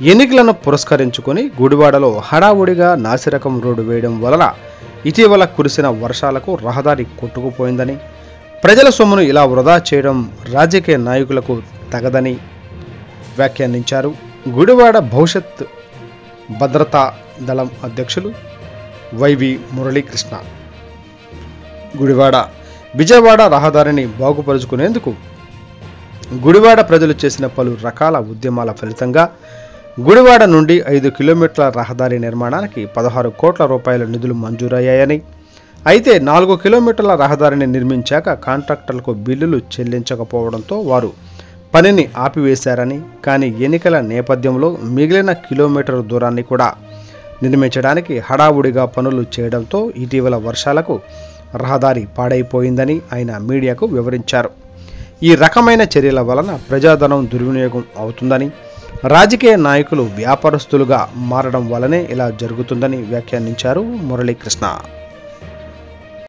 ఎన్నికలను పురస్కరించుకొని గుడివాడలో హడావుడిగా నాసిరకం రోడ్డు వేయడం వలన ఇటీవల కురిసిన వర్షాలకు రహదారి కొట్టుకుపోయిందని, ప్రజల సొమ్మును ఇలా వృధా చేయడం రాజకీయ నాయకులకు తగదని వ్యాఖ్యానించారు గుడివాడ భవిష్యత్ భద్రతా దళం అధ్యక్షులు వైవి మురళీకృష్ణ. గుడివాడ విజయవాడ రహదారిని బాగుపరుచుకునేందుకు గుడివాడ ప్రజలు చేసిన పలు రకాల ఉద్యమాల ఫలితంగా గుడివాడ నుండి 5 కిలోమీటర్ల రహదారి నిర్మాణానికి 16 కోట్ల రూపాయల నిధులు మంజూరయ్యాయని, అయితే 4 కిలోమీటర్ల రహదారిని నిర్మించాక కాంట్రాక్టర్లకు బిల్లులు చెల్లించకపోవడంతో వారు పనిని ఆపివేశారని, కానీ ఎన్నికల నేపథ్యంలో మిగిలిన కిలోమీటర్ దూరాన్ని కూడా నిర్మించడానికి హడావుడిగా పనులు చేయడంతో ఇటీవల వర్షాలకు రహదారి పాడైపోయిందని ఆయన మీడియాకు వివరించారు. ఈ రకమైన చర్యల వలన ప్రజాధనం దుర్వినియోగం అవుతుందని, రాజకీయ నాయకులు వ్యాపారస్తులుగా మారడం వల్లనే ఇలా జరుగుతుందని వ్యాఖ్యానించారు మురళీకృష్ణ.